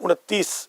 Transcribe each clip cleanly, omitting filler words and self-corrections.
29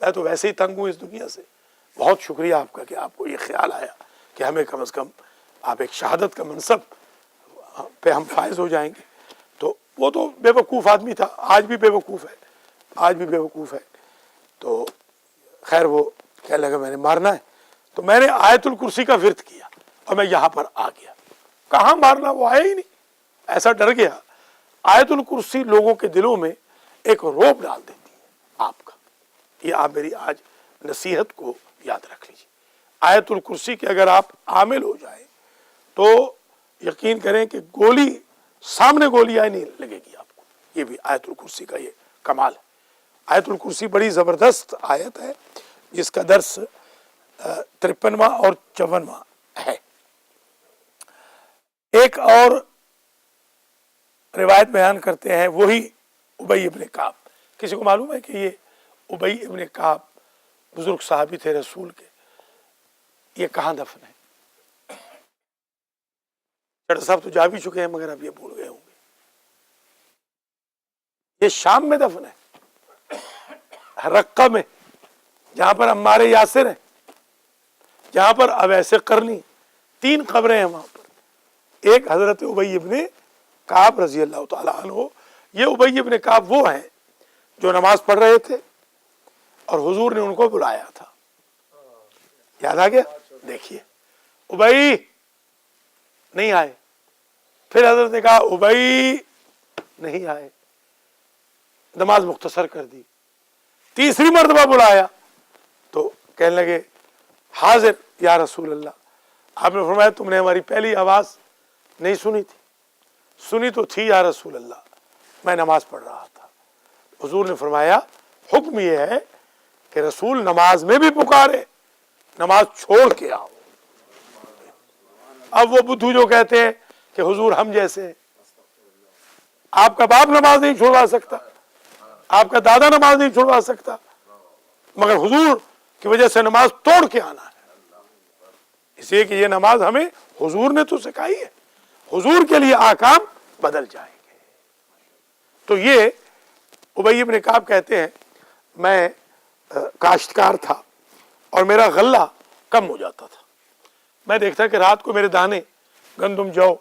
میں تو ویسے ہی تنگ ہوں اس دنیا سے. بہت شکریہ آپ کا کہ آپ کو یہ خیال آیا کہ ہمیں کم از کم آپ ایک شہادت کا منصب پہ ہم فائز ہو جائیں گے. تو وہ تو بے وقوف آدمی تھا, آج بھی بے وقوف ہے, آج بھی بے وقوف ہے. تو خیر وہ کہنے لگا میں نے مارنا ہے, تو میں نے آیت الکرسی کا ورد کیا اور میں یہاں پر آ گیا. کہاں مارنا, وہ آیا ہی نہیں, ایسا ڈر گیا. آیت الکرسی لوگوں کے دلوں میں ایک روب ڈال دیتی ہے آپ کا. یہ آپ میری آج نصیحت کو یاد رکھ لیجیے. آیت الکرسی کے اگر آپ عامل ہو جائیں تو یقین کریں کہ گولی سامنے گولی آئی نہیں لگے گی آپ کو. یہ بھی آیت الکرسی کا یہ کمال ہے. آیت الکرسی بڑی زبردست آیت ہے جس کا درس 53واں اور 54واں ہے. ایک اور روایت بیان کرتے ہیں وہی ابی ابن کعب. کسی کو معلوم ہے کہ یہ ابی ابن کعب بزرگ صحابی تھے رسول کے, یہ کہاں دفن ہے؟ ڈاکٹر صاحب تو جا بھی چکے ہیں مگر اب یہ بھول گئے ہوں گے. یہ شام میں دفن ہے, رقہ میں, جہاں پر عمار یاسر ہیں, جہاں پر اویس قرنی, 3 قبریں ہیں وہاں پر. ایک حضرت ابی ابن کعب رضی اللہ تعالی عنہ. یہ ابی ابن کعب وہ ہیں جو نماز پڑھ رہے تھے اور حضور نے ان کو بلایا تھا. یاد آ گیا؟ دیکھیے ابی نہیں آئے, پھر حضرت نے کہا ابی نہیں آئے, نماز مختصر کر دی. تیسری مرتبہ بلایا تو کہنے لگے حاضر یا رسول اللہ. آپ نے فرمایا تم نے ہماری پہلی آواز نہیں سنی تھی؟ سنی تو تھی یا رسول اللہ, میں نماز پڑھ رہا تھا. حضور نے فرمایا حکم یہ ہے کہ رسول نماز میں بھی پکارے, نماز چھوڑ کے آؤ. اب وہ بدھو جو کہتے ہیں کہ حضور ہم جیسے ہیں, آپ کا باپ نماز نہیں چھوڑوا سکتا, آپ کا دادا نماز نہیں چھوڑوا سکتا, مگر حضور کی وجہ سے نماز توڑ کے آنا ہے. اس لیے کہ یہ نماز ہمیں حضور نے تو سکھائی ہے, حضور کے لیے احکام بدل جائیں گے. تو یہ ابی ابن کعب کہتے ہیں میں کاشتکار تھا اور میرا غلہ کم ہو جاتا تھا. میں دیکھتا کہ رات کو میرے دانے گندم جو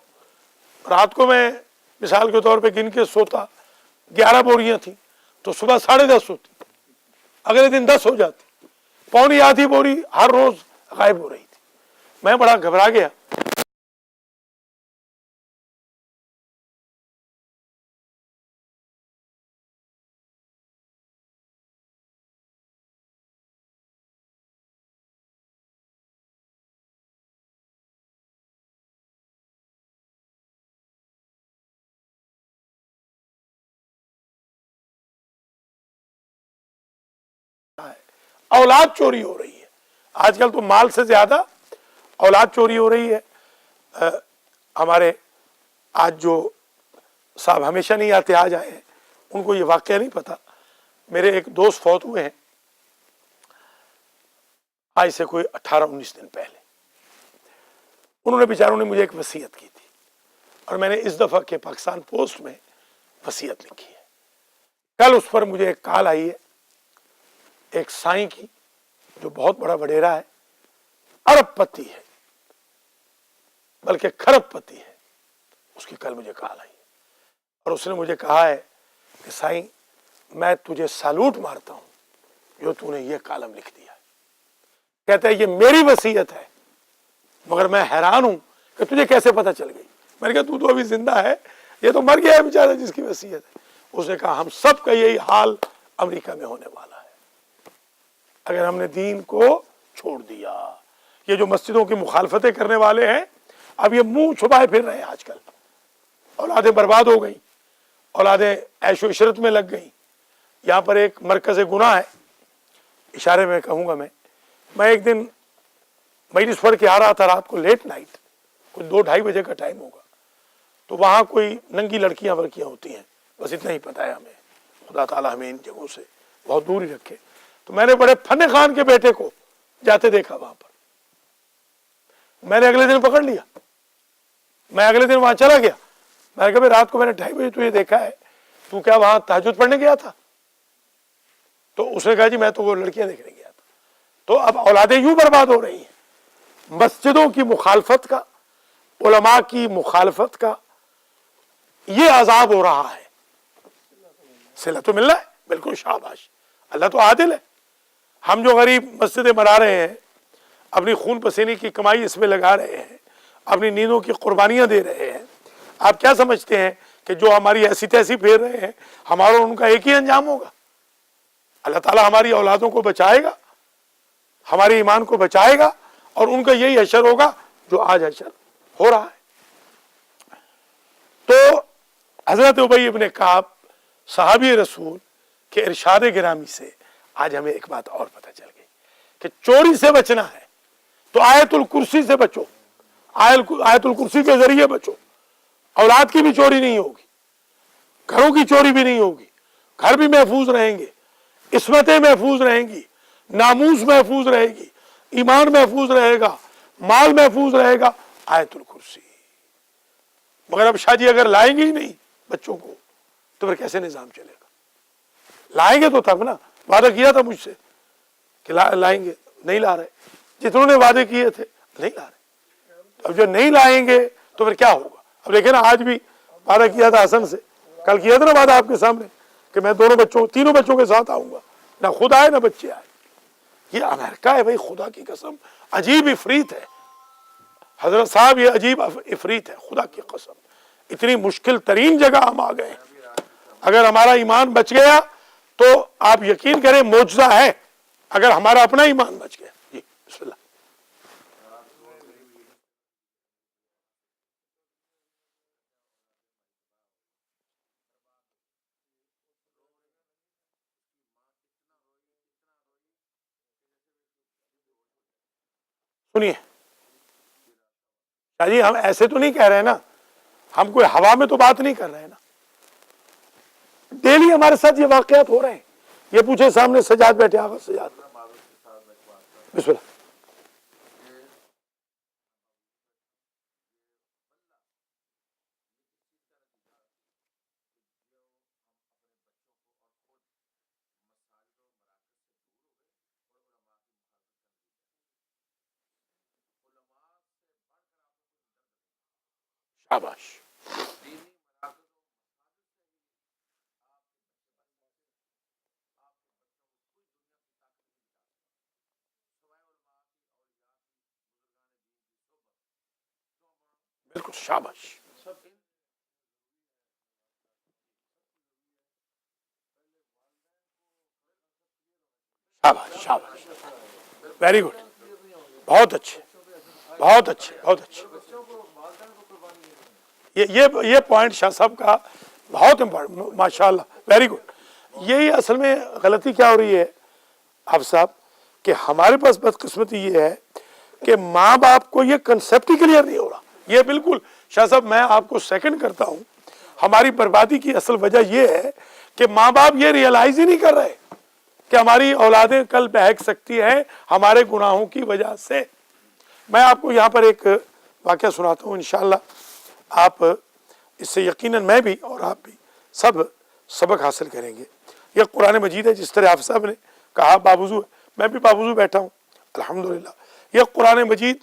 رات کو میں مثال کے طور پہ گن کے سوتا, 11 بوریاں تھیں تو صبح 10:30 ہوتی, اگلے دن 10 ہو جاتی, پونی آدھی بوری ہر روز غائب ہو رہی تھی. میں بڑا گھبرا گیا. اولاد چوری ہو رہی ہے آج کل, تو مال سے زیادہ اولاد چوری ہو رہی ہے. ہمارے آج جو صاحب ہمیشہ نہیں آتے آج آئے ہیں, ان کو یہ واقعہ نہیں پتا. میرے ایک دوست فوت ہوئے ہیں آج سے کوئی 18-19 دن پہلے. انہوں نے بیچاروں نے مجھے ایک وصیت کی تھی اور میں نے اس دفعہ کے پاکستان پوسٹ میں وصیت لکھی ہے. کل اس پر مجھے ایک کال آئی ہے ایک سائیں کی جو بہت بڑا وڈیرا ہے, ارب پتی ہے بلکہ کھرب پتی ہے. اس کی کل مجھے کال آئی اور اس نے مجھے کہا ہے کہ سائیں میں تجھے سالوٹ مارتا ہوں جو تو نے یہ کالم لکھ دیا ہے. کہتا ہے یہ میری وصیت ہے مگر میں حیران ہوں کہ تجھے کیسے پتہ چل گئی. میں نے کہا تو ابھی زندہ ہے, یہ تو مر گیا ہے بیچارہ جس کی وصیت ہے. اس نے کہا ہم سب کا یہی حال امریکہ میں ہونے والا ہے اگر ہم نے دین کو چھوڑ دیا. یہ جو مسجدوں کی مخالفتیں کرنے والے ہیں اب یہ منہ چھپائے پھر رہے ہیں. آج کل اولادیں برباد ہو گئیں, اولادیں عیش و عشرت میں لگ گئیں. یہاں پر ایک مرکز گناہ ہے, اشارے میں کہوں گا. میں ایک دن مجلس پڑھ کے آ رہا تھا رات کو لیٹ نائٹ, کوئی 2-2:30 بجے کا ٹائم ہوگا. تو وہاں کوئی ننگی لڑکیاں ورکیاں ہوتی ہیں, بس اتنا ہی پتا ہے ہمیں. خدا تعالیٰ ہمیں ان جگہوں سے بہت دور ہی رکھے. تو میں نے بڑے فن خان کے بیٹے کو جاتے دیکھا وہاں پر. میں نے اگلے دن پکڑ لیا, میں اگلے دن وہاں چلا گیا. میں نے کہا رات کو میں نے 2:30 بجے تجھے دیکھا ہے, تو کیا وہاں تہجد پڑھنے گیا تھا؟ تو اس نے کہا جی میں تو وہ لڑکیاں دیکھنے گیا تھا. تو اب اولادیں یوں برباد ہو رہی ہیں. مسجدوں کی مخالفت کا، علماء کی مخالفت کا یہ عذاب ہو رہا ہے. صلہ تو مل رہا ہے، بالکل شاباش، اللہ تو عادل ہے. ہم جو غریب مسجدیں بنا رہے ہیں، اپنی خون پسینے کی کمائی اس میں لگا رہے ہیں، اپنی نیندوں کی قربانیاں دے رہے ہیں، آپ کیا سمجھتے ہیں کہ جو ہماری ایسی تیسی پھیر رہے ہیں ہمارا ان کا ایک ہی انجام ہوگا؟ اللہ تعالیٰ ہماری اولادوں کو بچائے گا، ہمارے ایمان کو بچائے گا، اور ان کا یہی حشر ہوگا جو آج حشر ہو رہا ہے. تو حضرت ابی ابن کعب صحابی رسول کے ارشاد گرامی سے آج ہمیں ایک بات اور پتہ چل گئی کہ چوری سے بچنا ہے تو آیت الکرسی سے بچو، آیت الکرسی کے ذریعے بچو. اولاد کی بھی چوری نہیں ہوگی، گھروں کی چوری بھی نہیں ہوگی، گھر بھی محفوظ رہیں گے، عصمتیں محفوظ رہیں گی، ناموس محفوظ رہے گی، ایمان محفوظ رہے گا، مال محفوظ رہے گا. آیت الکرسی. مگر اب شاہ جی اگر لائیں گے ہی نہیں بچوں کو تو پھر کیسے نظام چلے گا؟ لائیں گے تو تب نا، وعدہ کیا تھا مجھ سے کہ لائیں گے، نہیں لا رہے. جتنوں نے وعدے کیے تھے نہیں لا رہے. اب جو نہیں لائیں گے تو پھر کیا ہوگا؟ اب دیکھیں نا، آج بھی وعدہ کیا تھا حسن سے، کل کیا تھا نا وعدہ آپ کے سامنے کہ میں تینوں بچوں کے ساتھ آؤں گا، نہ خود آئے نہ بچے آئے. یہ امریکہ ہے بھائی، خدا کی قسم عجیب افریت ہے حضرت صاحب، یہ عجیب افریت ہے خدا کی قسم. اتنی مشکل ترین جگہ ہم آ گئے ہیں. اگر ہمارا ایمان بچ گیا تو آپ یقین کریں معجزہ ہے، اگر ہمارا اپنا ایمان بچ گیا. جی بسم اللہ. سنیے شاہ جی، ہم ایسے تو نہیں کہہ رہے نا، ہم کوئی ہوا میں تو بات نہیں کر رہے ہیں نا. ڈیلی ہمارے ساتھ یہ واقعات ہو رہے ہیں. یہ پوچھے سامنے سجاد بیٹھے، آغا سجاد بسم اللہ. شاباش. بالکل شاباش. شاباش شاباش، ویری گڈ، بہت اچھے بہت اچھے بہت اچھے. یہ پوائنٹ شاہ صاحب کا بہت امپورٹنٹ، ماشاء اللہ، ویری گڈ. یہی اصل میں غلطی کیا ہو رہی ہے حافظ صاحب کہ ہمارے پاس بدقسمتی یہ ہے کہ ماں باپ کو یہ کنسیپٹ ہی کلیئر نہیں ہو رہا. یہ بالکل شاہ صاحب میں آپ کو سیکنڈ کرتا ہوں، ہماری بربادی کی اصل وجہ یہ ہے کہ ماں باپ یہ ریئلائز ہی نہیں کر رہے کہ ہماری اولادیں کل بہک سکتی ہیں ہمارے گناہوں کی وجہ سے. میں آپ کو یہاں پر ایک واقعہ سناتا ہوں، انشاءاللہ آپ اس سے یقیناً میں بھی اور آپ بھی سب سبق حاصل کریں گے. یہ قرآن مجید ہے، جس طرح آپ صاحب نے کہا باوضو ہے، میں بھی باوضو بیٹھا ہوں الحمدللہ. یہ قرآن مجید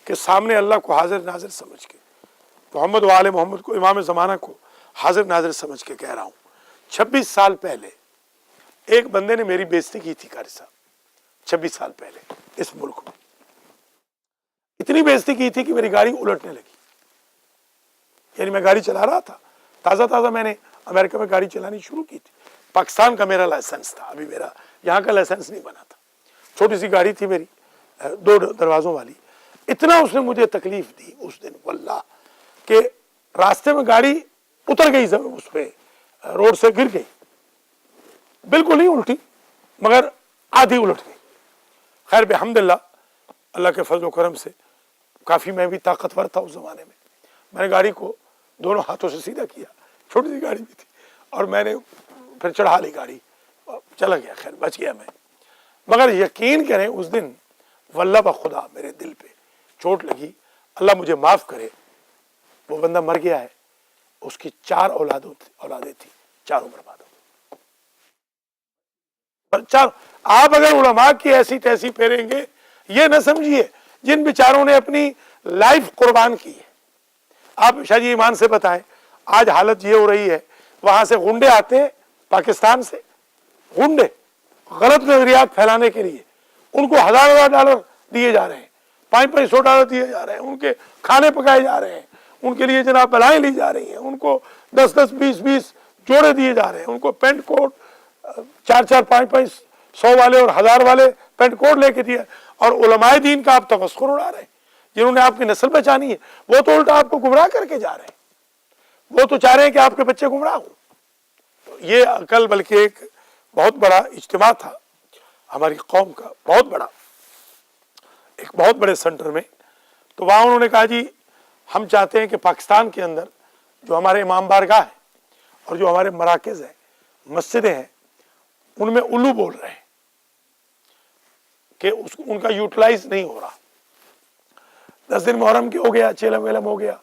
کے سامنے اللہ کو حاضر ناظر سمجھ کے، محمد و آل محمد کو، امام زمانہ کو حاضر ناظر سمجھ کے کہہ رہا ہوں. 26 سال پہلے ایک بندے نے میری بےزتی کی تھی قاری صاحب. 26 سال پہلے اس ملک میں اتنی بےزتی کی تھی کہ میری گاڑی الٹنے لگی. یعنی میں گاڑی چلا رہا تھا، تازہ میں نے امریکہ میں گاڑی چلانی شروع کی تھی، پاکستان کا میرا لائسنس تھا، ابھی میرا یہاں کا لائسنس نہیں بنا تھا. چھوٹی سی گاڑی تھی میری، 2 دروازوں والی. اتنا اس نے مجھے تکلیف دی اس دن واللہ کہ راستے میں گاڑی اتر گئی، اس پہ روڈ سے گر گئی، بالکل نہیں الٹی مگر آدھی الٹ گئی. خیر بحمدللہ اللہ کے فضل و کرم سے کافی میں بھی طاقتور تھا اس زمانے میں. میں نے گاڑی کو دونوں ہاتھوں سے سیدھا کیا، چھوٹی سی گاڑی بھی تھی، اور میں نے پھر چڑھا لی گاڑی، چلا گیا، خیر بچ گیا میں. مگر یقین کریں اس دن واللہ بخدا میرے دل پہ چوٹ لگی. اللہ مجھے معاف کرے، وہ بندہ مر گیا ہے، اس کی 4 اولادیں تھیں، چاروں برباد ہو. چار آپ اگر علماء کی ایسی تیسی پھیریں گے، یہ نہ سمجھیے جن بیچاروں نے اپنی لائف قربان کی ہے. آپ شاہ جی ایمان سے بتائیں، آج حالت یہ ہو رہی ہے، وہاں سے غنڈے آتے ہیں، پاکستان سے غنڈے غلط نظریات پھیلانے کے لیے، ان کو $1000 دیے جا رہے ہیں، $500 دیے جا رہے ہیں، ان کے کھانے پکائے جا رہے ہیں، ان کے لیے جناب بلائیں لی جا رہی ہیں، ان کو 10 20 جوڑے دیے جا رہے ہیں، ان کو پینٹ کوٹ 4 5 100 والے اور 1000 والے پینٹ کوٹ لے کے دیا، اور علماء دین کا آپ تمسخر اڑا رہے ہیں جنہوں نے آپ کی نسل بچانی ہے. وہ تو الٹا آپ کو گمراہ کر کے جا رہے ہیں، وہ تو چاہ رہے ہیں کہ آپ کے بچے گمراہ ہوں. یہ کل بلکہ ایک بہت بڑا اجتماع تھا ہماری قوم کا، بہت بڑا، ایک بہت بڑے سینٹر میں. تو وہاں انہوں نے کہا جی ہم چاہتے ہیں کہ پاکستان کے اندر جو ہمارے امام بارگاہ ہیں اور جو ہمارے مراکز ہیں، مسجدیں ہیں، ان میں الو بول رہے ہیں کہ ان کا یوٹیلائز نہیں ہو رہا. 10 دن محرم کے ہو گیا، چیلم ویلم ہو گیا،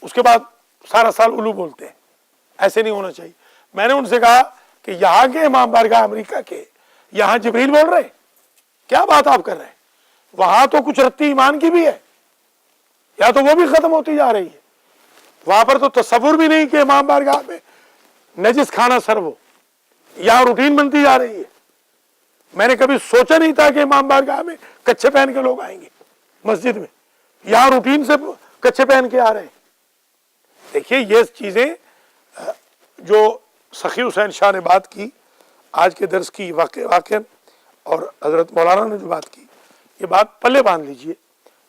اس کے بعد سارا سال الو بولتے ہیں. ایسے نہیں ہونا چاہیے. میں نے ان سے کہا کہ یہاں کے امام بارگاہ امریکہ کے یہاں جبریل بول رہے ہیں، کیا بات آپ کر رہے ہیں؟ وہاں تو کچھ رتی ایمان کی بھی ہے، یا تو وہ بھی ختم ہوتی جا رہی ہے. وہاں پر تو تصور بھی نہیں کہ امام بارگاہ میں نجس کھانا سرو ہو، یہاں روٹین بنتی جا رہی ہے. میں نے کبھی سوچا نہیں تھا کہ امام بارگاہ میں کچھے پہن کے لوگ آئیں گے مسجد میں، یہاں روٹین سے کچھے پہن کے آ رہے ہیں. دیکھیے یہ چیزیں جو سخی حسین شاہ نے بات کی آج کے درس کی واقعہ، اور حضرت مولانا نے جو بات کی، یہ بات پلے باندھ لیجئے.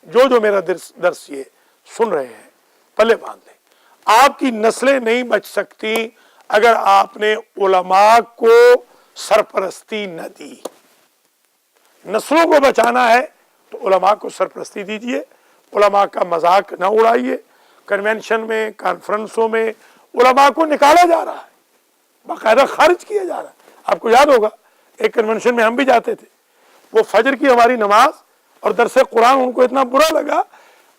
جو میرا درس یہ سن رہے ہیں پلے باندھ لیں. آپ کی نسلیں نہیں بچ سکتی اگر آپ نے علماء کو سرپرستی نہ دی. نسلوں کو بچانا ہے تو علماء کو سرپرستی دیجئے، علماء کا مذاق نہ اڑائیے. کنونشن میں، کانفرنسوں میں علماء کو نکالا جا رہا ہے، باقاعدہ خارج کیا جا رہا ہے. آپ کو یاد ہوگا ایک کنونشن میں ہم بھی جاتے تھے، وہ فجر کی ہماری نماز اور درس قرآن ان کو اتنا برا لگا،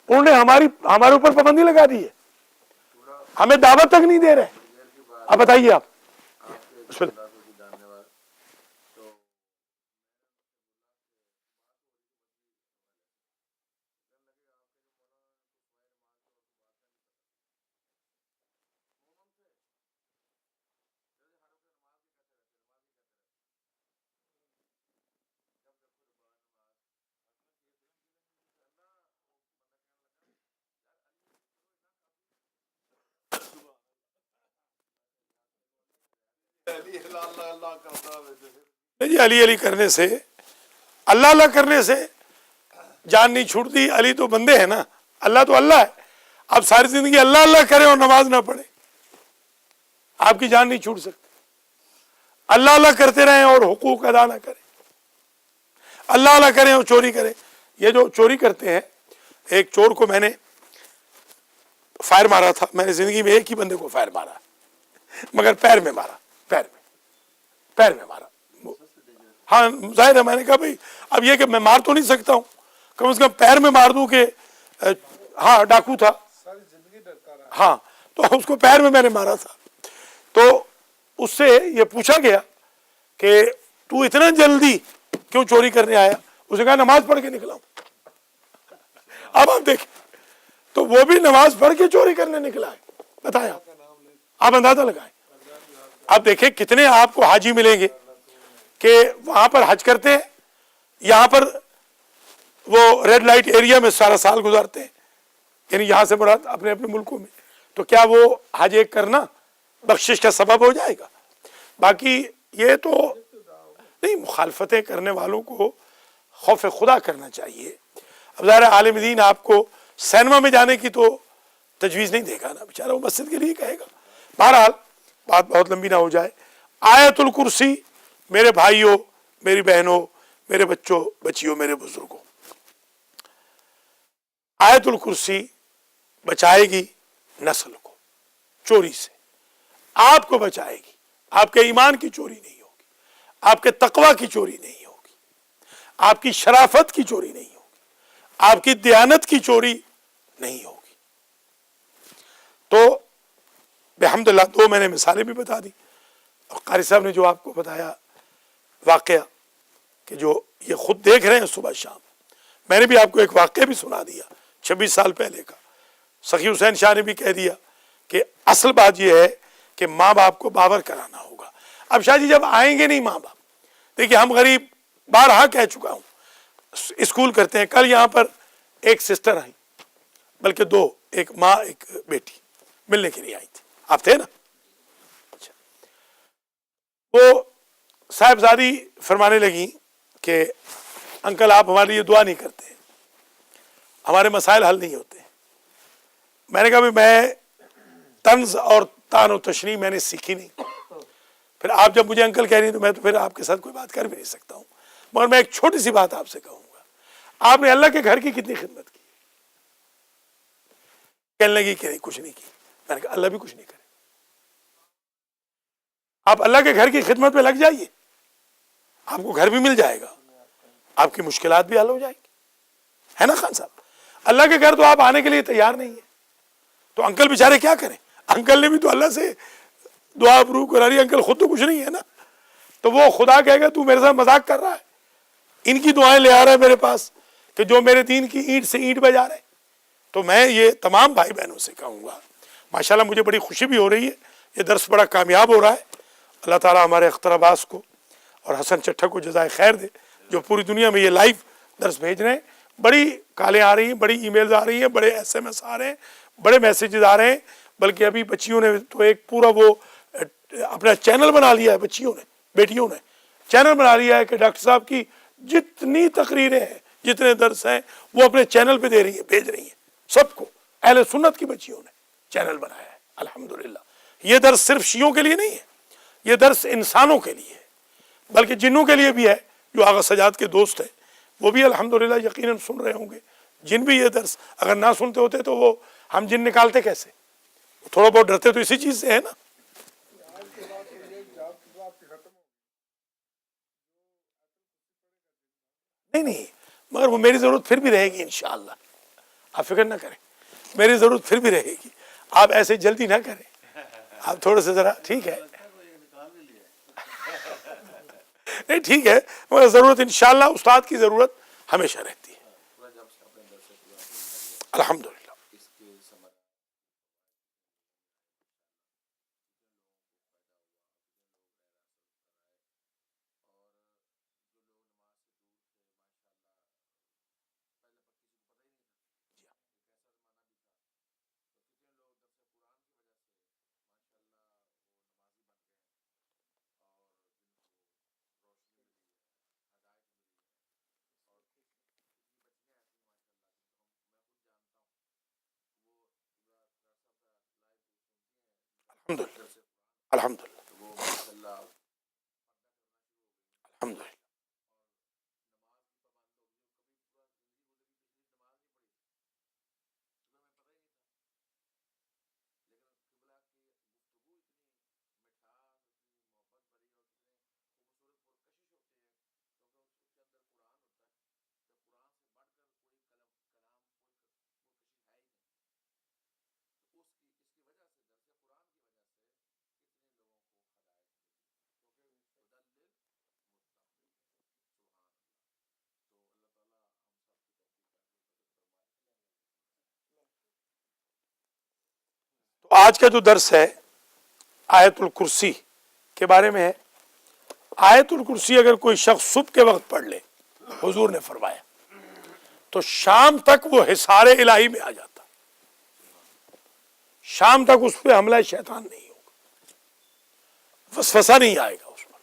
انہوں نے ہمارے اوپر پابندی لگا دی ہے، ہمیں دعوت تک نہیں دے رہے. اب بتائیے آپ. جی علی علی کرنے سے، اللہ اللہ کرنے سے جان نہیں چھوٹتی. علی تو بندے ہیں نا، اللہ تو اللہ ہے. آپ ساری زندگی اللہ اللہ کریں اور نماز نہ پڑھیں، آپ کی جان نہیں چھوٹ سکتی. اللہ اللہ کرتے رہیں اور حقوق ادا نہ کریں، اللہ اللہ کریں اور چوری کریں. یہ جو چوری کرتے ہیں، ایک چور کو میں نے فائر مارا تھا، میں نے زندگی میں ایک ہی بندے کو فائر مارا، مگر پیر میں مارا، پیر میں مارا. ہاں ظاہر ہے، میں نے کہا بھائی اب یہ کہ میں مار تو نہیں سکتا ہوں، کم سے کم پیر میں مار دوں کہ ہاں ڈاکو تھا، ہاں تو اس کو پیر میں نے مارا تھا. تو اس سے یہ پوچھا گیا کہ تو اتنا جلدی کیوں چوری کرنے آیا؟ اس نے کہا نماز پڑھ کے نکلا ہوں. اب آپ دیکھیں، تو وہ بھی نماز پڑھ کے چوری کرنے نکلا ہے. بتائیں آپ اندازہ لگائیں. آپ دیکھیں کتنے آپ کو حاجی ملیں گے کہ وہاں پر حج کرتے ہیں، یہاں پر وہ ریڈ لائٹ ایریا میں سارا سال گزارتے ہیں، یعنی یہاں سے مراد اپنے اپنے ملکوں میں. تو کیا وہ حج ایک کرنا بخشش کا سبب ہو جائے گا؟ باقی یہ تو نہیں، مخالفتیں کرنے والوں کو خوف خدا کرنا چاہیے. اب ظاہر عالم دین آپ کو سینما میں جانے کی تو تجویز نہیں دے گا نا، بیچارہ وہ مسجد کے لیے کہے گا. بہرحال بات بہت لمبی نہ ہو جائے. آیت الکرسی میرے بھائیوں، میری بہنوں، میرے بچوں بچیوں، میرے بزرگوں، آیت الکرسی بچائے گی نسل کو چوری سے، آپ کو بچائے گی. آپ کے ایمان کی چوری نہیں ہوگی، آپ کے تقوی کی چوری نہیں ہوگی، آپ کی شرافت کی چوری نہیں ہوگی، آپ کی دیانت کی چوری نہیں ہوگی. تو بحمد اللہ 2 میں نے مثالیں بھی بتا دی، اور قاری صاحب نے جو آپ کو بتایا واقعہ کہ جو یہ خود دیکھ رہے ہیں صبح شام. میں نے بھی آپ کو ایک واقعہ بھی سنا دیا 26 سال پہلے کا. سخی حسین شاہ نے بھی کہہ دیا کہ اصل بات یہ ہے کہ ماں باپ کو باور کرانا ہوگا. اب شاہ جی جب آئیں گے نہیں ماں باپ، دیکھیے ہم غریب، بارہا کہہ چکا ہوں، اسکول کرتے ہیں. کل یہاں پر ایک سسٹر آئی، بلکہ دو، ایک ماں ایک بیٹی، ملنے کے لیے آئی تھی. آپ تھے نا؟ اچھا. وہ صاحبزادی فرمانے لگی کہ انکل آپ ہمارے لیے دعا نہیں کرتے، ہمارے مسائل حل نہیں ہوتے. میں نے کہا بھی میں طنز اور تان و تشریح میں نے سیکھی نہیں. پھر آپ جب مجھے انکل کہہ رہی ہیں تو میں تو پھر آپ کے ساتھ کوئی بات کر بھی نہیں سکتا ہوں. مگر میں ایک چھوٹی سی بات آپ سے کہوں گا، آپ نے اللہ کے گھر کی کتنی خدمت کی؟ کہنے لگی کہ نہیں کچھ نہیں کی. میں نے کہا اللہ بھی کچھ نہیں کرے. آپ اللہ کے گھر کی خدمت میں لگ جائیے، آپ کو گھر بھی مل جائے گا، آپ کی مشکلات بھی حل ہو جائیں گی. ہے نا خان صاحب؟ اللہ کے گھر تو آپ آنے کے لیے تیار نہیں ہیں تو انکل بیچارے کیا کریں؟ انکل نے بھی تو اللہ سے دعا اپروو کرا رہی ہے، انکل خود تو کچھ نہیں ہے نا. تو وہ خدا کہے گا تو میرے ساتھ مذاق کر رہا ہے، ان کی دعائیں لے آ رہا ہے میرے پاس کہ جو میرے دین کی اینٹ سے اینٹ بجا رہے ہیں. تو میں یہ تمام بھائی بہنوں سے کہوں گا، ماشاءاللہ مجھے بڑی خوشی بھی ہو رہی ہے، یہ درس بڑا کامیاب ہو رہا ہے. اللہ تعالیٰ ہمارے اختر عباس کو اور حسن چٹھا کو جزائے خیر دے جو پوری دنیا میں یہ لائیو درس بھیج رہے ہیں. بڑی کالیں آ رہی ہیں، بڑی ای میلز آ رہی ہیں، بڑے ایس ایم ایس آ رہے ہیں، بڑے میسیجز آ رہے ہیں. بلکہ ابھی بچیوں نے تو ایک پورا وہ اپنا چینل بنا لیا ہے، بچیوں نے، بیٹیوں نے چینل بنا لیا ہے کہ ڈاکٹر صاحب کی جتنی تقریریں ہیں، جتنے درس ہیں، وہ اپنے چینل پہ دے رہی ہیں، بھیج رہی ہیں سب کو. اہل سنت کی بچیوں نے چینل بنایا ہے الحمدللہ. یہ درس صرف شیعوں کے لیے نہیں ہے، یہ درس انسانوں کے لیے ہے، بلکہ جنوں کے لیے بھی ہے. جو آغا سجاد کے دوست ہیں وہ بھی الحمدللہ یقیناً سن رہے ہوں گے. جن بھی یہ درس اگر نہ سنتے ہوتے تو وہ ہم جن نکالتے کیسے؟ تھوڑا بہت ڈرتے تو اسی چیز سے ہے نا. نہیں مگر وہ میری ضرورت پھر بھی رہے گی انشاءاللہ، آپ فکر نہ کریں، میری ضرورت پھر بھی رہے گی. آپ ایسے جلدی نہ کریں، آپ تھوڑے سے ذرا ٹھیک ہے. نہیں ٹھیک ہے، مگر ضرورت انشاءاللہ استاد کی ضرورت ہمیشہ رہتی ہے الحمدللہ. الحمدللہ الحمدللہ الحمدللہ. تو آج کا جو درس ہے آیت الکرسی کے بارے میں ہے. آیت الکرسی اگر کوئی شخص صبح کے وقت پڑھ لے، حضور نے فرمایا، تو شام تک وہ حصار الہی میں آ جاتا. شام تک اس پہ حملہ شیطان نہیں ہوگا، وسوسہ نہیں آئے گا، اس پر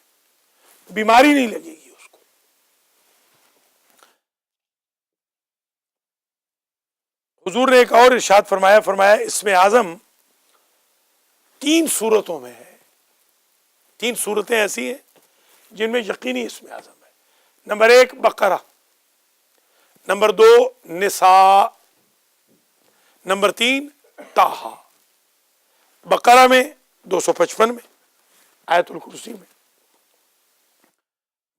بیماری نہیں لگے گی اس کو. حضور نے ایک اور ارشاد فرمایا اسم اعظم 3 صورتوں میں ہے. 3 صورتیں ایسی ہیں جن میں یقینی اسم اعظم ہے. نمبر 1 بقرہ، نمبر 2 نساء، نمبر 3 طٰہٰ. بقرہ میں 255 میں، آیت الکرسی میں،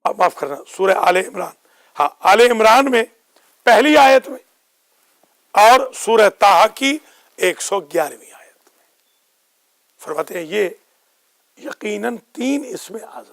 معاف کرنا، سورہ آل عمران، ہاں آل عمران میں پہلی آیت میں، اور سورہ طٰہٰ کی 111ویں آیت میں. فرماتے ہیں یہ یقیناً 3 اسم اعظم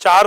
4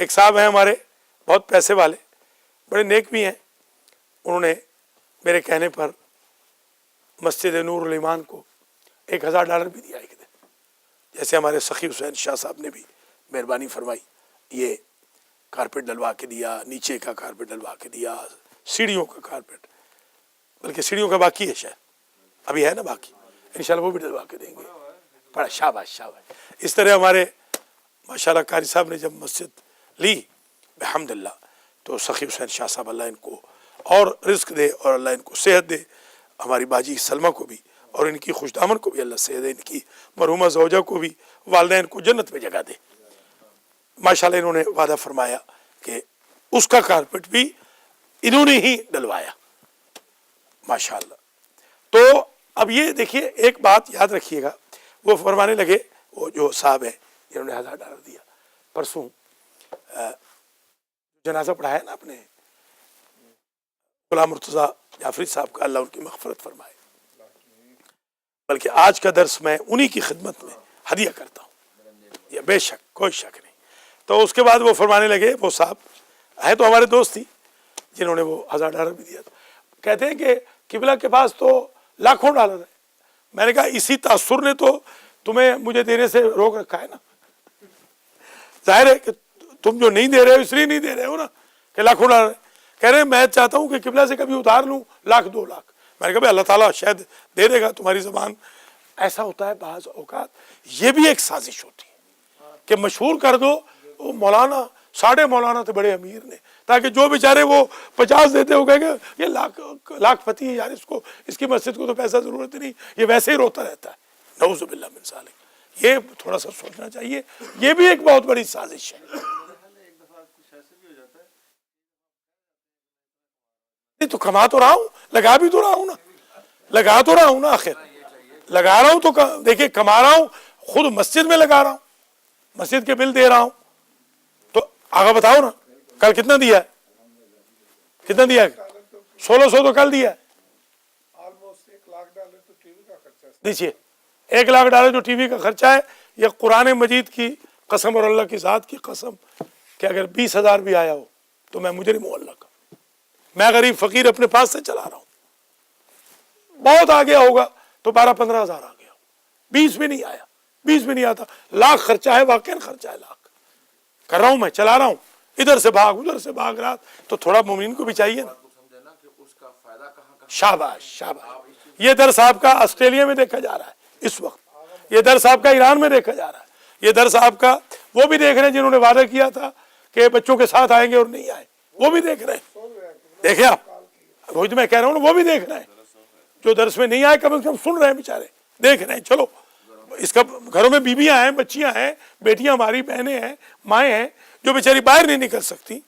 ایک صاحب ہیں ہمارے بہت پیسے والے, بڑے نیک بھی ہیں, انہوں نے میرے کہنے پر مسجد نور الایمان کو $1000 بھی دیا ایک دن. جیسے ہمارے سخی حسین شاہ صاحب نے بھی مہربانی فرمائی, یہ کارپیٹ ڈلوا کے دیا, نیچے کا کارپیٹ ڈلوا کے دیا, سیڑھیوں کا کارپیٹ, بلکہ سیڑھیوں کا باقی ہے شاید, ابھی ہے نا باقی, انشاءاللہ وہ بھی ڈلوا کے دیں گے. بڑا شاباش شاباش. اس طرح ہمارے ماشاءاللہ قاری صاحب نے جب مسجد لی بحمداللہ, تو سخی حسین شاہ صاحب اللہ ان کو اور رزق دے اور اللہ ان کو صحت دے, ہماری باجی سلمہ کو بھی اور ان کی خوش دامن کو بھی اللہ صحت دے, ان کی مرحومہ زوجہ کو بھی, والدین کو جنت میں جگہ دے. ماشاءاللہ انہوں نے وعدہ فرمایا کہ اس کا کارپیٹ بھی انہوں نے ہی ڈلوایا ماشاءاللہ. تو اب یہ دیکھیے ایک بات یاد رکھیے گا, وہ فرمانے لگے, وہ جو صاحب ہیں جنہوں نے $1000 دیا, پرسوں جنازہ پڑھایا نا اپنے غلام مرتضیٰ جعفری صاحب کا, اللہ ان کی مغفرت فرمائے, بلکہ آج کا درس میں انہی کی خدمت میں ہدیہ کرتا ہوں, یہ بے شک کوئی شک نہیں. تو اس کے بعد وہ فرمانے لگے, وہ صاحب ہیں تو ہمارے دوست ہی جنہوں نے وہ $1000 بھی دیا, کہتے ہیں کہ قبلہ کے پاس تو لاکھوں ڈالر ہے. میں نے کہا اسی تاثر نے تو تمہیں مجھے دینے سے روک رکھا ہے نا, ظاہر ہے کہ تم جو نہیں دے رہے ہو اس لیے نہیں دے رہے ہو نا کہ لاکھوں ڈالر. کہہ رہے ہیں میں چاہتا ہوں کہ قبلہ سے کبھی اتار لوں $1,00,000 2 لاکھ. میں نے کہا بھائی اللہ تعالیٰ شاید دے دے گا, تمہاری زبان. ایسا ہوتا ہے بعض اوقات, یہ بھی ایک سازش ہوتی ہے کہ مشہور کر دو وہ مولانا, 6.5 مولانا تو بڑے امیر نے, تاکہ جو بیچارے وہ 50 دیتے ہو کہیں گے یہ لاکھ پتی ہے یار, اس کی مسجد کو تو پیسہ ضرورت نہیں, یہ ویسے ہی روتا رہتا ہے. نعوذ باللہ من ذالک. یہ تھوڑا سا سوچنا چاہیے, یہ بھی ایک بہت بڑی سازش ہے. تو کما تو رہا ہوں, لگا بھی تو رہا ہوں نا, لگا تو رہا ہوں نا, آخر لگا رہا ہوں تو دیکھیں کما رہا ہوں, خود مسجد میں لگا رہا ہوں, مسجد کے بل دے رہا ہوں. تو آگا بتاؤ نا, کل کتنا دیا ہے, کتنا دیا ہے, 1600 تو کل دیا ہے. دیکھیے $1,00,000 جو ٹی وی کا خرچہ ہے, یہ قرآن مجید کی قسم اور اللہ کی ذات کی قسم کہ اگر 20,000 بھی آیا ہو تو میں مجرم ہوں اللہ کا. میں غریب فقیر اپنے پاس سے چلا رہا ہوں, بہت آ گیا ہوگا تو 12-15 ہزار آ گیا, 20 بھی نہیں آیا, 20 بھی نہیں آتا. لاکھ خرچہ ہے, واقعی خرچہ ہے, لاکھ کر رہا ہوں میں, چلا رہا ہوں, ادھر سے بھاگ ادھر سے بھاگ رہا, تو تھوڑا مومن کو بھی چاہیے نا. شاباش شاباش. یہ درس آپ کا آسٹریلیا میں دیکھا جا رہا ہے اس وقت, یہ درس آپ کا ایران میں دیکھا جا رہا ہے, یہ درس آپ کا وہ بھی دیکھ رہے ہیں جنہوں نے وعدہ کیا تھا کہ بچوں کے ساتھ آئیں گے اور نہیں آئے, وہ بھی دیکھ رہے ہیں. دیکھیں آپ, وہی تو میں کہہ رہا ہوں, وہ بھی دیکھ رہے ہیں. جو درس میں نہیں آئے کم از کم سن رہے ہیں بیچارے, دیکھ رہے ہیں. چلو اس کا گھروں میں بیویاں ہیں, بچیاں ہیں, بیٹیاں ہماری بہنیں ہیں, مائیں ہیں جو بیچاری باہر نہیں نکل سکتی.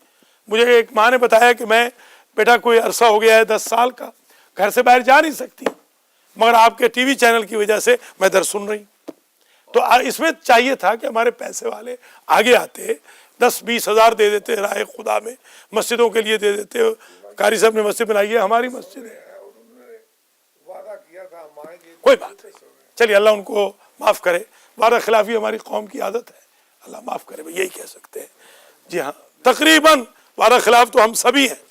مجھے ایک ماں نے بتایا کہ میں بیٹا کوئی عرصہ ہو گیا ہے 10 سال کا, گھر سے باہر جا نہیں سکتی, مگر آپ کے ٹی وی چینل کی وجہ سے میں درس سن رہی. تو اس میں چاہیے تھا کہ ہمارے پیسے والے آگے آتے, 10-20 ہزار دے دیتے راہ خدا میں, مسجدوں کے لیے دے دیتے. قاری صاحب نے مسجد بنائی ہے, ہماری مسجد ہے, کوئی بات نہیں, چلیے اللہ ان کو معاف کرے. وعدہ خلافی ہماری قوم کی عادت ہے, اللہ معاف کرے, یہی کہہ سکتے ہیں. جی ہاں, تقریباً وعدہ خلاف تو ہم سبھی ہیں,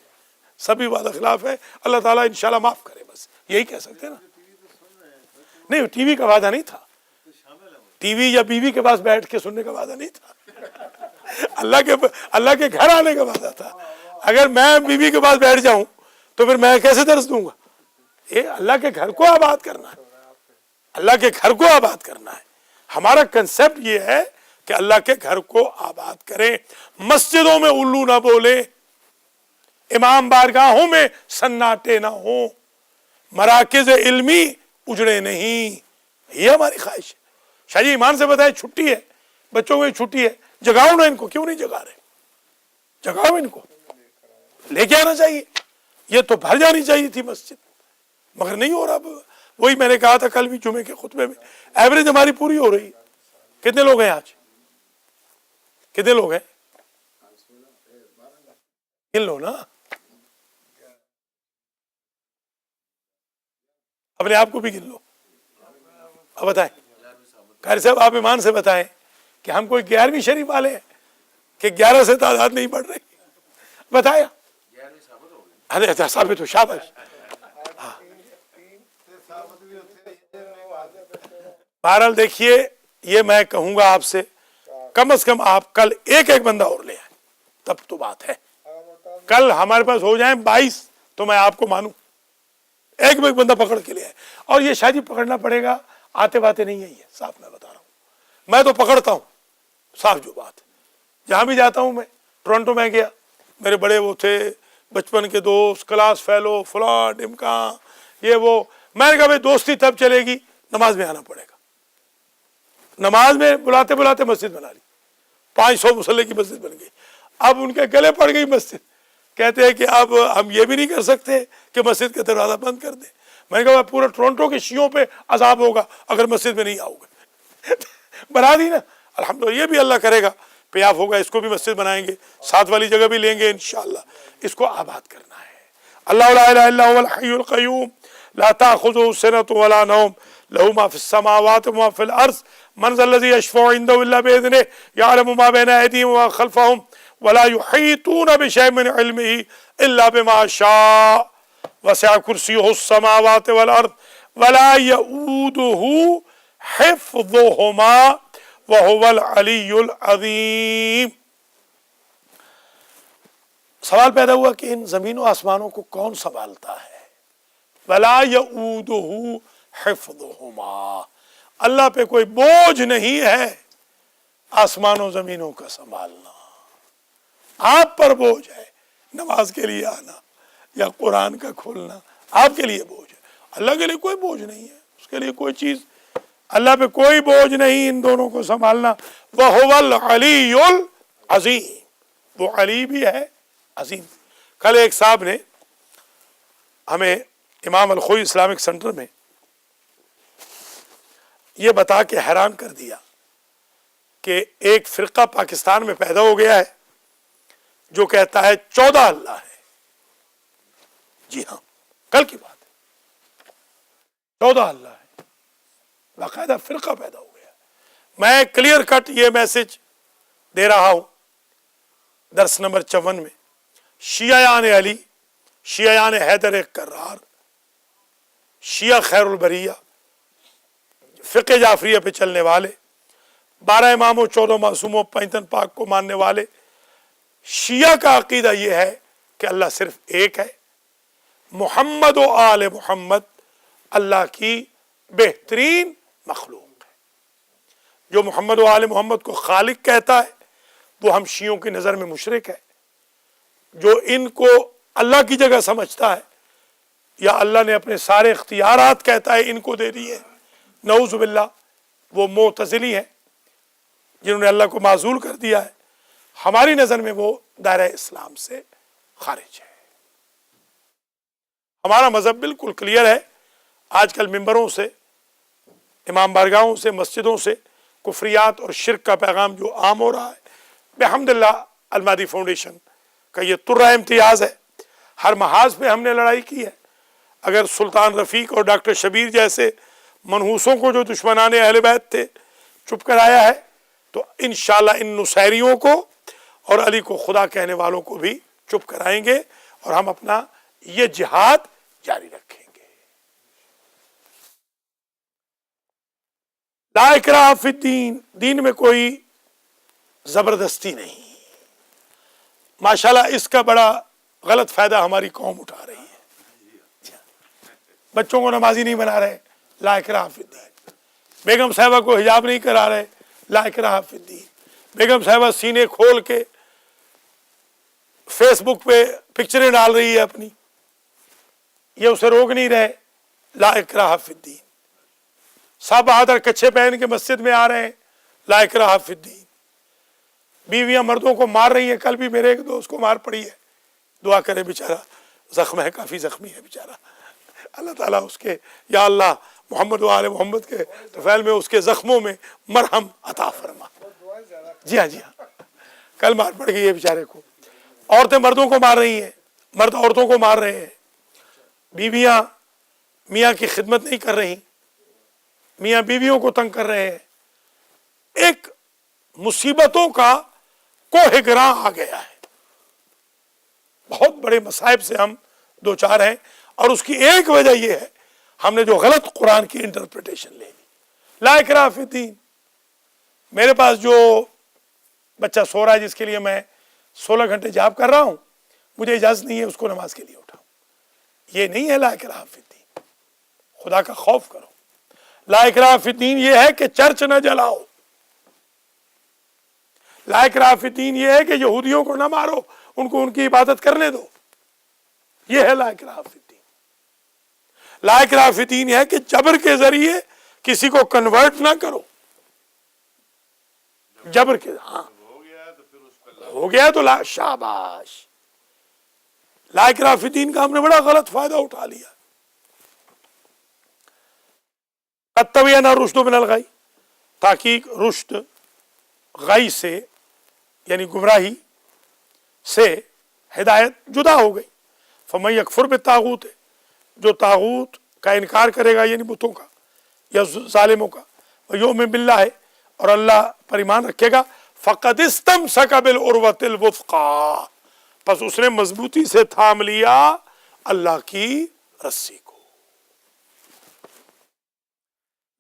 سبھی وعدہ خلاف ہے, اللہ تعالیٰ انشاءاللہ معاف کرے, بس یہی کہہ سکتے ہیں نا. نہیں, ٹی وی کا وعدہ نہیں تھا, ٹی وی یا بیوی کے پاس بیٹھ کے سننے کا وعدہ نہیں تھا, اللہ کے گھر آنے کا وعدہ تھا. اگر میں بیوی کے پاس بیٹھ جاؤں تو پھر میں کیسے درس دوں گا. یہ اللہ کے گھر کو آباد کرنا ہے, اللہ کے گھر کو آباد کرنا ہے. ہمارا کنسپٹ یہ ہے کہ اللہ کے گھر کو آباد کریں, مسجدوں میں الو نہ بولیں, امام بارگاہوں میں سناٹے نہ ہوں, مراکز علمی اجڑے نہیں. یہ ہماری خواہش ہے. شاہ جی ایمان سے بتائیں, چھٹی ہے بچوں کو, چھٹی ہے, جگاؤ نا ان کو, کیوں نہیں جگا رہے, جگاؤ ان کو, لے کے آنا چاہیے. یہ تو بھر جانی چاہیے تھی مسجد, مگر نہیں ہو رہا. وہی میں نے کہا تھا کل بھی جمعے کے خطبے میں, ایوریج ہماری پوری ہو رہی. کتنے لوگ ہیں آج, کتنے لوگ ہیں, گن لو نا, اپنے آپ کو بھی گن لو. اب بتائیں قاری صاحب, آپ ایمان سے بتائیں کہ ہم کوئی 11ویں شریف والے ہیں کہ 11 سے تعداد نہیں بڑھ رہی؟ بتایا؟ ارے ثابت ہو، شاباش. بہرحال دیکھیے، یہ میں کہوں گا آپ سے، کم از کم آپ کل ایک بندہ اور لے آئیں، تب تو بات ہے. کل ہمارے پاس ہو جائیں 22 تو میں آپ کو مانوں. ایک بندہ پکڑ کے لے آئے. اور یہ شاید پکڑنا پڑے گا، آتے باتے نہیں ہے یہ، صاف میں بتا رہا ہوں. میں تو پکڑتا ہوں، صاف جو بات ہے. جہاں بھی جاتا ہوں، میں ٹورنٹو میں گیا، میرے بڑے وہ تھے بچپن کے دوست، کلاس فیلو، فلاں ڈمکاں، یہ وہ. میں نے کہا بھائی دوستی تب چلے گی، نماز میں آنا پڑے گا. نماز میں بلاتے بلاتے مسجد بنا لی، 500 مسلح کی مسجد بن گئی. اب ان کے گلے پڑ گئی مسجد. کہتے ہیں کہ اب ہم یہ بھی نہیں کر سکتے کہ مسجد کا دروازہ بند کر دیں. میں نے کہا پورے ٹورنٹو کے شیعوں پہ عذاب ہوگا اگر مسجد میں نہیں آؤ گے. بنا دی نا، الحمدللہ. یہ بھی اللہ کرے گا پیاف ہوگا، اس کو بھی مسجد بنائیں گے، ساتھ والی جگہ بھی لیں گے انشاءاللہ. اس کو آباد کرنا ہے. اللہ لا الہ الا هو الحی القیوم لا تأخذه سنة ولا نوم له ما في السماوات وما في الأرض من ذا الذي يشفع عنده إلا بإذنه يعلم ما بين أيديهم وما خلفهم ولا يحيطون بشيء من علمه إلا بما شاء وسع كرسيه السماوات والأرض ولا يؤوده حفظهما وهو العلي العظيم. سوال پیدا ہوا کہ ان زمین و آسمانوں کو کون سنبھالتا ہے؟ ولا یؤودہ حفظہما، اللہ پہ کوئی بوجھ نہیں ہے آسمان و زمینوں کا سنبھالنا. آپ پر بوجھ ہے نماز کے لیے آنا یا قرآن کا کھولنا، آپ کے لیے بوجھ ہے. اللہ کے لیے کوئی بوجھ نہیں ہے، اس کے لیے کوئی چیز، اللہ پہ کوئی بوجھ نہیں ان دونوں کو سنبھالنا. وَهُوَ الْعَلِيُّ الْعَظِيمُ، وہ علی بھی ہے، عظیم. کل ایک صاحب نے ہمیں امام الخوئی اسلامک سینٹر میں یہ بتا کے حیران کر دیا کہ ایک فرقہ پاکستان میں پیدا ہو گیا ہے جو کہتا ہے 14 اللہ ہے. جی ہاں، کل کی بات ہے، 14 اللہ ہے، باقاعدہ فرقہ پیدا ہو گیا. میں کلیئر کٹ یہ میسج دے رہا ہوں درس نمبر 54 میں. شیعیان علی، شیعیان حیدر کرار، شیعہ خیر البریہ، فقہ جعفریہ پہ چلنے والے، 12 اماموں 14 معصوموں 55 پاک کو ماننے والے. شیعہ کا عقیدہ یہ ہے کہ اللہ صرف ایک ہے، محمد و آل محمد اللہ کی بہترین مخلوق ہے. جو محمد و آل محمد کو خالق کہتا ہے وہ ہم شیعوں کی نظر میں مشرک ہے. جو ان کو اللہ کی جگہ سمجھتا ہے یا اللہ نے اپنے سارے اختیارات کہتا ہے ان کو دے دیے، نعوذ باللہ، وہ معتزلی ہیں جنہوں نے اللہ کو معزول کر دیا ہے. ہماری نظر میں وہ دائرہ اسلام سے خارج ہے. ہمارا مذہب بالکل کلیئر ہے. آج کل ممبروں سے، امام بارگاہوں سے، مسجدوں سے کفریات اور شرک کا پیغام جو عام ہو رہا ہے، بحمداللہ المہدی فاؤنڈیشن کا یہ ترہ امتیاز ہے. ہر محاذ پہ ہم نے لڑائی کی ہے. اگر سلطان رفیق اور ڈاکٹر شبیر جیسے منحوسوں کو جو دشمنان اہل بیت تھے چپ کرایا ہے، تو انشاءاللہ ان نصیریوں کو اور علی کو خدا کہنے والوں کو بھی چپ کرائیں گے اور ہم اپنا یہ جہاد جاری رکھیں گے. لا اکراہ فی الدین، دین میں کوئی زبردستی نہیں. ماشاءاللہ اس کا بڑا غلط فائدہ ہماری قوم اٹھا رہی ہے. بچوں کو نمازی نہیں بنا رہے، لا اکراہ فی الدین. بیگم صاحبہ کو حجاب نہیں کرا رہے، لا اکراہ فی الدین. بیگم صاحبہ سینے کھول کے فیس بک پہ پکچریں ڈال رہی ہے اپنی، یہ اسے روک نہیں رہے، لا اکراہ فی الدین. صاحب بہادر کچھے پہن کے مسجد میں آ رہے ہیں، لا اکراہ فی الدین. بیویاں مردوں کو مار رہی ہیں. کل بھی میرے ایک دوست کو مار پڑی ہے، دعا کرے بیچارہ، زخم ہے، کافی زخمی ہے بیچارہ. اللہ تعالیٰ اس کے، یا اللہ محمد و آل محمد کے طفیل میں اس کے زخموں میں مرہم عطا فرما. جی ہاں، جی ہاں، کل مار پڑ گئی ہے بیچارے کو. عورتیں مردوں کو مار رہی ہیں، مرد عورتوں کو مار رہے ہیں. بیویاں میاں کی خدمت نہیں کر رہی، میاں بیویوں کو تنگ کر رہے ہیں. ایک مصیبتوں کا کوہ گراں آ گیا ہے، بہت بڑے مصائب سے ہم دو چار ہیں، اور اس کی ایک وجہ یہ ہے ہم نے جو غلط قرآن کی انٹرپریٹیشن لے لی۔ لا اکراہ فی الدین، میرے پاس جو بچہ سو رہا ہے جس کے لیے میں 16 گھنٹے جاب کر رہا ہوں، مجھے اجازت نہیں ہے اس کو نماز کے لیے اٹھاؤں، یہ نہیں ہے لا اکراہ فی الدین۔ خدا کا خوف کرو۔ لا اکراہ فی الدین یہ ہے کہ چرچ نہ جلاؤ، لا اکراہ فی الدین یہ ہے کہ یہودیوں کو نہ مارو، ان کو ان کی عبادت کرنے دو، یہ ہے لا اکراہ فی الدین۔ لا اکراہ فی الدین یہ ہے کہ جبر کے ذریعے کسی کو کنورٹ نہ کرو، جبر کے، ہاں ہو گیا تو لا، شاباش۔ لا اکراہ فی الدین کا ہم نے بڑا غلط فائدہ اٹھا لیا۔ قد تبین الرشد من الغی، تحقیق رشد غی سے یعنی گمراہی سے ہدایت جدا ہو گئی۔ فمن یکفر بالطاغوت، جو طاغوت کا انکار کرے گا یعنی بتوں کا یا ظالموں کا، ویؤمن باللہ، اور اللہ پر ایمان رکھے گا، فقد استمسک بالعروۃ الوثقی، پس اس نے مضبوطی سے تھام لیا اللہ کی رسی کو۔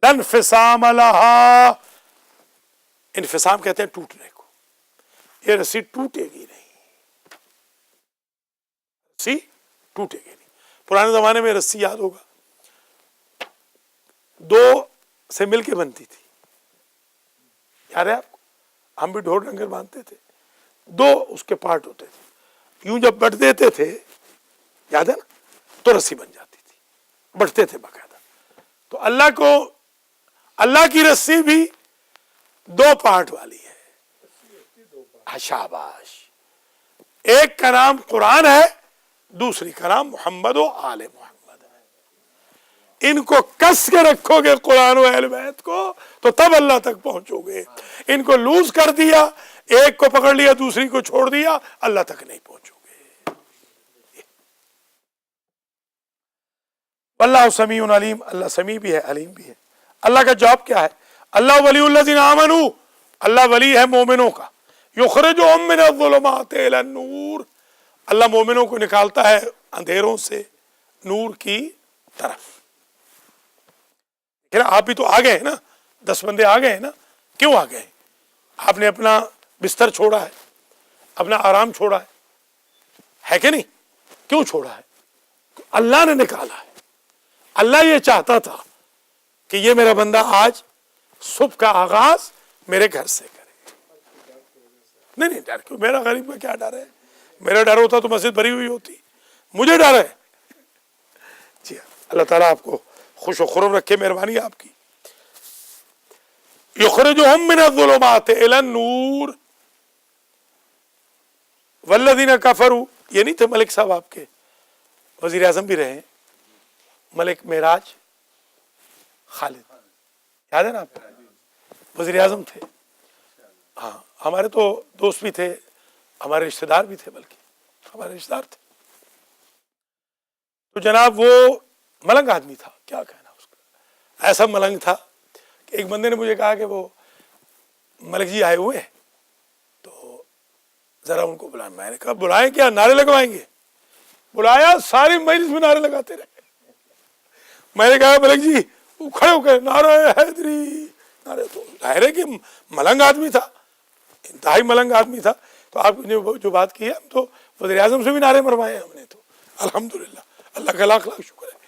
لا انفصام لہا، انفصام کہتے ہیں ٹوٹنے کو، یہ رسی ٹوٹے گی نہیں، رسی ٹوٹے گی نہیں۔ پرانے زمانے میں رسی یاد ہوگا دو سے مل کے بنتی تھی، یاد ہے آپ کو؟ ہم بھی ڈھول ڈنگر باندھتے تھے، دو اس کے پارٹ ہوتے تھے، یوں جب بٹ دیتے تھے، یاد ہے نا، تو رسی بن جاتی تھی، بٹتے تھے باقاعدہ۔ تو اللہ کی رسی بھی دو پارٹ والی ہے، شاباش۔ ایک کا نام قرآن ہے، دوسری کا نام محمد و آل محمد ہے۔ ان کو کس کے رکھو گے قرآن و اہل بیت کو تو تب اللہ تک پہنچو گے، ان کو لوز کر دیا، ایک کو پکڑ لیا دوسری کو چھوڑ دیا، اللہ تک نہیں پہنچو گے۔ اللہ سمیع علیم، اللہ سمیع بھی ہے علیم بھی ہے۔ اللہ کا جواب کیا ہے؟ اللہ ولی الذین آمنوا، اللہ ولی ہے مومنوں کا، یخرجہم من الظلمات الی النور، اللہ مومنوں کو نکالتا ہے اندھیروں سے نور کی طرف۔ آپ بھی تو آ گئے ہیں نا، 10 بندے آ گئے ہیں نا، کیوں آ گئے؟ آپ نے اپنا بستر چھوڑا ہے، اپنا آرام چھوڑا ہے کہ نہیں؟ کیوں چھوڑا ہے؟ اللہ نے نکالا ہے۔ اللہ یہ چاہتا تھا کہ یہ میرا بندہ آج صبح کا آغاز میرے گھر سے کرے۔ نہیں ڈر کیوں؟ میرا غریب کا کیا ڈر ہے؟ میرا ڈر ہوتا تو مسجد بھری ہوئی ہوتی، مجھے ڈر ہے۔ جی اللہ تعالیٰ آپ کو خوش و خرم رکھے، مہربانی آپ کی۔ یخرجہم من الظلمات الی النور والذین کفروا، یہ نہیں تھے ملک صاحب آپ کے وزیر اعظم بھی رہے ہیں، ملک معراج خالد، یاد ہے نا آپ کو؟ وزیر اعظم تھے، ہاں، ہمارے تو دوست بھی تھے، ہمارے رشتہ دار بھی تھے، بلکہ ہمارے رشتہ دار تھے۔ تو جناب وہ ملنگ آدمی تھا، کیا کہنا اس کا، ایسا ملنگ تھا کہ ایک بندے نے مجھے کہا کہ وہ ملک جی آئے ہوئے ہیں تو ذرا ان کو بلائیں۔ میں نے کہا بلائیں کیا، نعرے لگوائیں گے؟ بلایا، ساری مجلس میں نعرے لگاتے رہے۔ میں نے کہا ملک جی، وہ کھڑے ہو کے نعرہ حیدری، نعرے، تو ظاہر ہے کہ ملنگ آدمی تھا، انتہائی ملنگ آدمی تھا۔ تو آپ نے جو بات کی ہے، ہم تو وزیر اعظم سے بھی نعرے مروائے ہیں ہم نے، تو الحمدللہ اللہ کا لاکھ لاکھ شکر ہے۔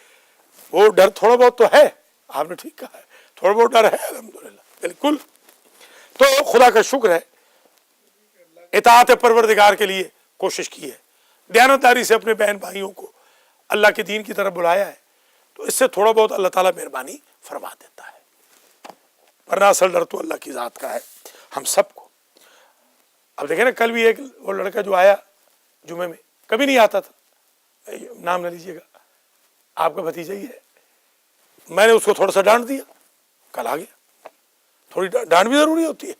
وہ ڈر تھوڑا بہت تو ہے، آپ نے ٹھیک کہا ہے، تھوڑا بہت ڈر ہے، الحمدللہ بالکل۔ تو خدا کا شکر ہے، اطاعت پروردگار کے لیے کوشش کی ہے، دیانتداری سے اپنے بہن بھائیوں کو اللہ کے دین کی طرف بلایا ہے، تو اس سے تھوڑا بہت اللہ تعالیٰ مہربانی فرما دیتا ہے، ورنہ اصل ڈر تو اللہ کی ذات کا ہے ہم سب کو۔ اب دیکھیں نا، کل بھی ایک وہ لڑکا جو آیا جمعے میں، کبھی نہیں آتا تھا، نام نہ لیجیے گا، آپ کا بھتیجا ہی ہے، میں نے اس کو تھوڑا سا ڈانٹ دیا، کل آ گیا۔ تھوڑی ڈانٹ بھی ضروری ہوتی ہے،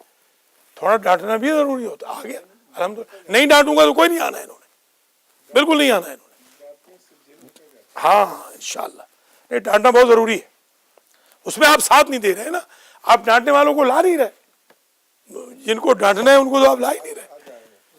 تھوڑا ڈانٹنا بھی ضروری ہوتا ہے، آ گیا الحمدللہ۔ نہیں ڈانٹوں گا تو کوئی نہیں آنا ہے انہوں نے، بالکل نہیں آنا ہے انہوں نے، ہاں انشاءاللہ۔ یہ ڈانٹنا بہت ضروری ہے، اس میں آپ ساتھ نہیں دے رہے نا، آپ ڈانٹنے والوں کو لا نہیں رہے، جن کو ڈانٹنا ہے ان کو تو آپ لا ہی نہیں رہے۔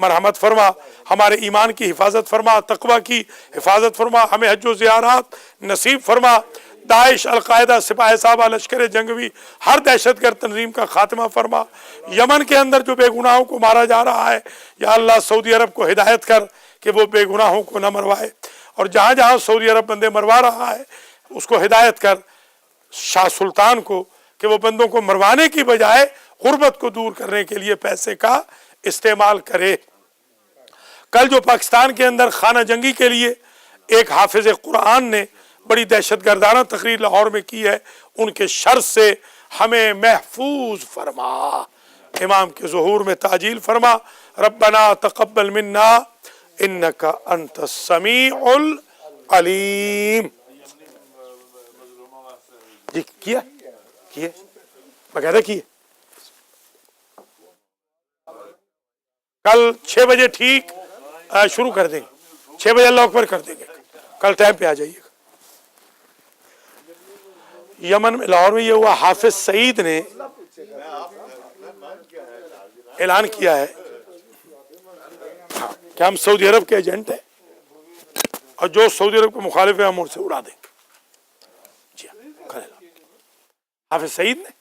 مرحمت فرما, ہمارے ایمان کی حفاظت فرما, تقوی کی حفاظت فرما, ہمیں حج و زیارات نصیب فرما. داعش, القاعدہ, سپاہ صحابہ, لشکر جنگوی, ہر دہشت گرد تنظیم کا خاتمہ فرما. یمن کے اندر جو بے گناہوں کو مارا جا رہا ہے, یا اللہ سعودی عرب کو ہدایت کر کہ وہ بے گناہوں کو نہ مروائے, اور جہاں جہاں سعودی عرب بندے مروا رہا ہے اس کو ہدایت کر. شاہ سلطان کو کہ وہ بندوں کو مروانے کی بجائے غربت کو دور کرنے کے لیے پیسے کا استعمال کرے. کل جو پاکستان کے اندر خانہ جنگی کے لیے ایک حافظ قرآن نے بڑی دہشت گردانہ تقریر لاہور میں کی ہے, ان کے شر سے ہمیں محفوظ فرما, امام کے ظہور میں تعجیل فرما. ربنا تقبل منا انک انت السمیع العلیم. جی کیے باقاعدہ کیے. کل 6 بجے ٹھیک شروع کر دیں گے, 6 بجے اللہ اکبر کر دیں گے. کل ٹائم پہ آ جائیے گا. یمن میں, لاہور میں یہ ہوا, حافظ سعید نے اعلان کیا ہے کہ ہم سعودی عرب کے ایجنٹ ہیں, اور جو سعودی عرب کے مخالف ہیں ہم ان سے اڑا دیں گے. جی حافظ سعید نے